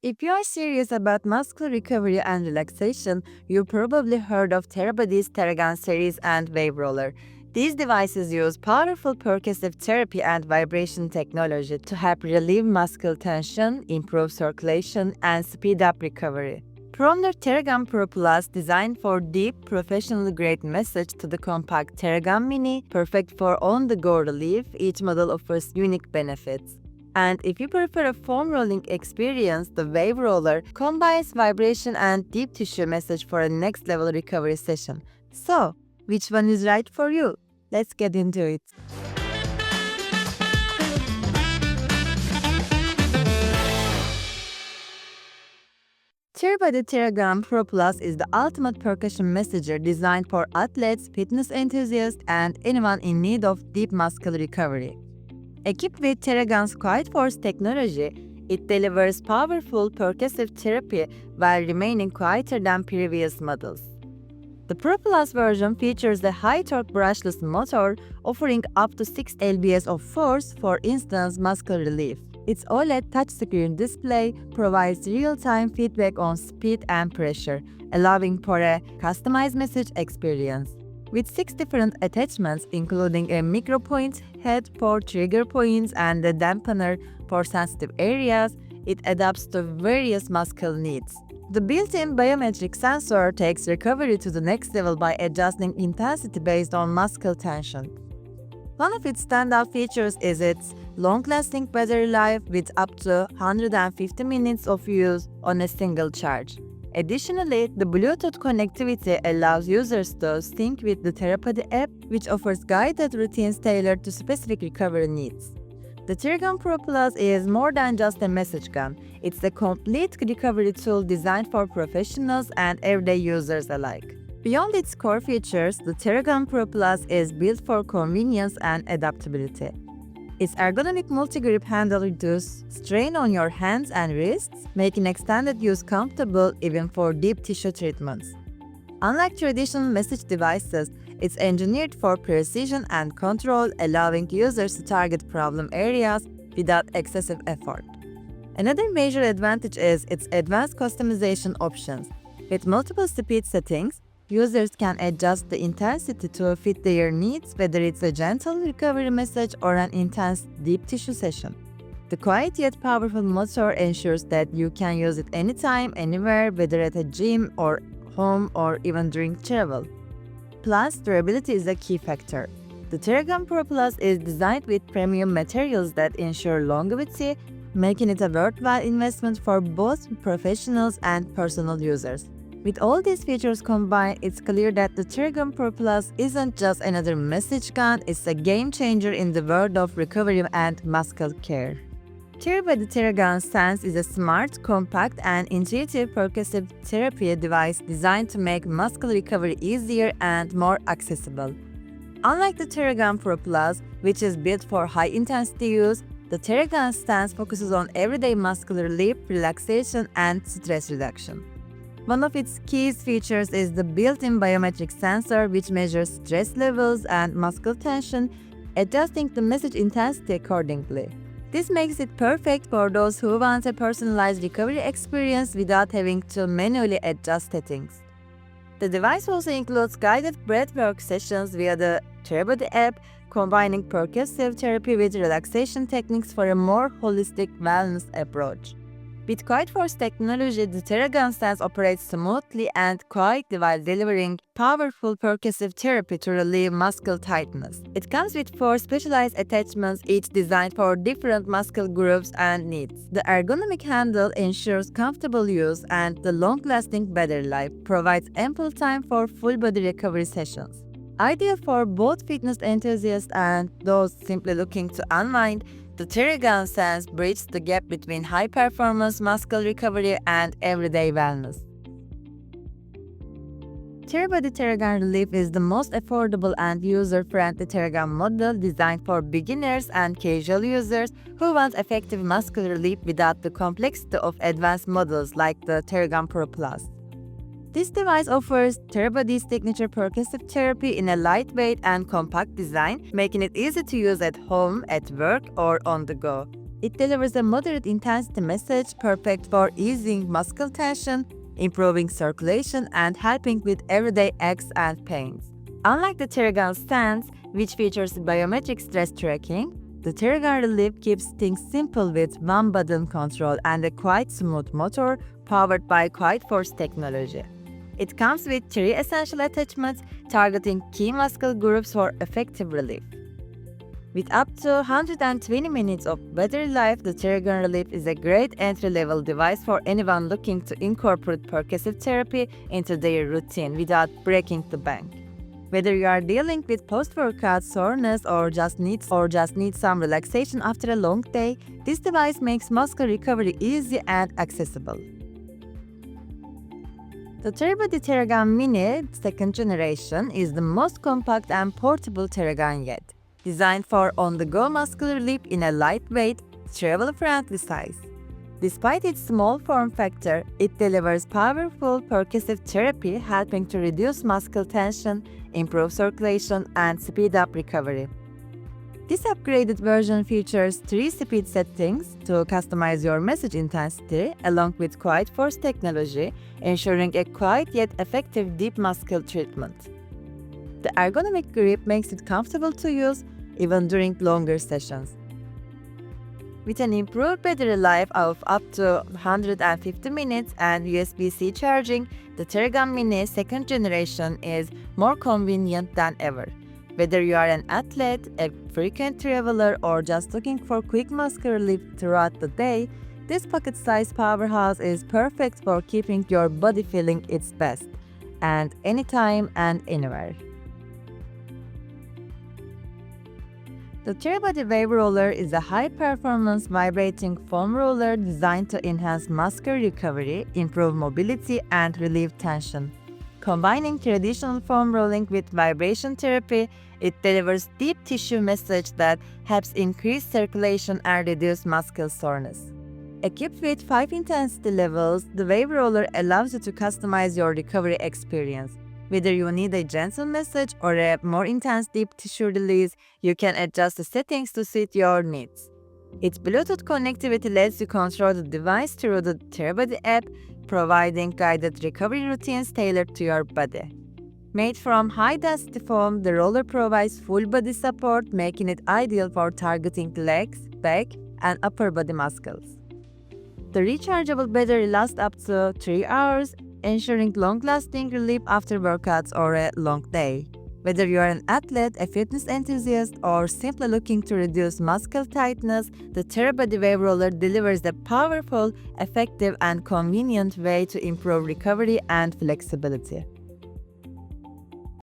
If you are serious about muscle recovery and relaxation, you probably heard of Therabody's Theragun series and Wave Roller. These devices use powerful percussive therapy and vibration technology to help relieve muscle tension, improve circulation, and speed up recovery. From the Theragun Pro Plus, designed for deep, professional-grade massage, to the compact Theragun Mini, perfect for on-the-go relief, each model offers unique benefits. And if you prefer a foam rolling experience, the Wave Roller combines vibration and deep tissue massage for a next-level recovery session. So, which one is right for you? Let's get into it. Therabody Theragun Pro Plus is the ultimate percussion massager designed for athletes, fitness enthusiasts, and anyone in need of deep muscle recovery. Equipped with Theragun's Quiet Force technology, it delivers powerful percussive therapy while remaining quieter than previous models. The Pro Plus version features a high-torque brushless motor offering up to 6 lbs of force for instant muscle relief. Its OLED touchscreen display provides real-time feedback on speed and pressure, allowing for a customized massage experience. With 6 different attachments, including a micro-point head for trigger points and a dampener for sensitive areas, it adapts to various muscle needs. The built-in biometric sensor takes recovery to the next level by adjusting intensity based on muscle tension. One of its standout features is its long-lasting battery life with up to 150 minutes of use on a single charge. Additionally, the Bluetooth connectivity allows users to sync with the Therabody app, which offers guided routines tailored to specific recovery needs. The Theragun Pro Plus is more than just a massage gun. It's a complete recovery tool designed for professionals and everyday users alike. Beyond its core features, the Theragun Pro Plus is built for convenience and adaptability. Its ergonomic multi-grip handle reduces strain on your hands and wrists, making extended use comfortable even for deep tissue treatments. Unlike traditional massage devices, it's engineered for precision and control, allowing users to target problem areas without excessive effort. Another major advantage is its advanced customization options. With multiple speed settings, users can adjust the intensity to fit their needs, whether it's a gentle recovery massage or an intense deep tissue session. The quiet yet powerful motor ensures that you can use it anytime, anywhere, whether at a gym or home or even during travel. Plus, durability is a key factor. The Theragun Pro Plus is designed with premium materials that ensure longevity, making it a worthwhile investment for both professionals and personal users. With all these features combined, it's clear that the Theragun Pro Plus isn't just another massage gun, it's a game changer in the world of recovery and muscle care. Therabody Theragun Sense is a smart, compact, and intuitive percussive therapy device designed to make muscle recovery easier and more accessible. Unlike the Theragun Pro Plus, which is built for high-intensity use, the Theragun Sense focuses on everyday muscle relief, relaxation, and stress reduction. One of its key features is the built-in biometric sensor, which measures stress levels and muscle tension, adjusting the massage intensity accordingly. This makes it perfect for those who want a personalized recovery experience without having to manually adjust settings. The device also includes guided breathwork sessions via the Therabody app, combining percussive therapy with relaxation techniques for a more holistic wellness approach. With Quiet Force technology, the Theragun Sense operates smoothly and quietly while delivering powerful percussive therapy to relieve muscle tightness. It comes with 4 specialized attachments, each designed for different muscle groups and needs. The ergonomic handle ensures comfortable use, and the long-lasting battery life provides ample time for full-body recovery sessions. Ideal for both fitness enthusiasts and those simply looking to unwind, the Theragun Sense bridges the gap between high-performance muscle recovery and everyday wellness. Therabody Theragun Relief is the most affordable and user-friendly Theragun model designed for beginners and casual users who want effective muscle relief without the complexity of advanced models like the Theragun Pro Plus. This device offers Therabody's signature percussive therapy in a lightweight and compact design, making it easy to use at home, at work, or on the go. It delivers a moderate intensity message perfect for easing muscle tension, improving circulation, and helping with everyday aches and pains. Unlike the Theragun Sense, which features biometric stress tracking, the Theragun Relief keeps things simple with one button control and a quite smooth motor powered by Quiet Force technology. It comes with 3 essential attachments targeting key muscle groups for effective relief. With up to 120 minutes of battery life, the Theragun Relief is a great entry-level device for anyone looking to incorporate percussive therapy into their routine without breaking the bank. Whether you are dealing with post-workout soreness or just need some relaxation after a long day, this device makes muscle recovery easy and accessible. The Therabody Theragun Mini 2nd generation is the most compact and portable Theragun yet, designed for on-the-go muscle relief in a lightweight, travel-friendly size. Despite its small form factor, it delivers powerful percussive therapy helping to reduce muscle tension, improve circulation, and speed up recovery. This upgraded version features 3 speed settings to customize your message intensity along with Quiet Force technology, ensuring a quiet yet effective deep muscle treatment. The ergonomic grip makes it comfortable to use even during longer sessions. With an improved battery life of up to 150 minutes and USB-C charging, the Theragun Mini 2nd generation is more convenient than ever. Whether you are an athlete, a frequent traveler, or just looking for quick muscle relief throughout the day, this pocket-sized powerhouse is perfect for keeping your body feeling its best, and anytime and anywhere. The Therabody Wave Roller is a high-performance vibrating foam roller designed to enhance muscle recovery, improve mobility, and relieve tension. Combining traditional foam rolling with vibration therapy, it delivers deep tissue message that helps increase circulation and reduce muscle soreness. Equipped with 5 intensity levels, the Wave Roller allows you to customize your recovery experience. Whether you need a gentle massage or a more intense deep tissue release, you can adjust the settings to suit your needs. Its Bluetooth connectivity lets you control the device through the Therabody app, providing guided recovery routines tailored to your body. Made from high-density foam, the roller provides full body support, making it ideal for targeting legs, back, and upper body muscles. The rechargeable battery lasts up to 3 hours, ensuring long-lasting relief after workouts or a long day. Whether you are an athlete, a fitness enthusiast, or simply looking to reduce muscle tightness, the Therabody Wave Roller delivers a powerful, effective, and convenient way to improve recovery and flexibility.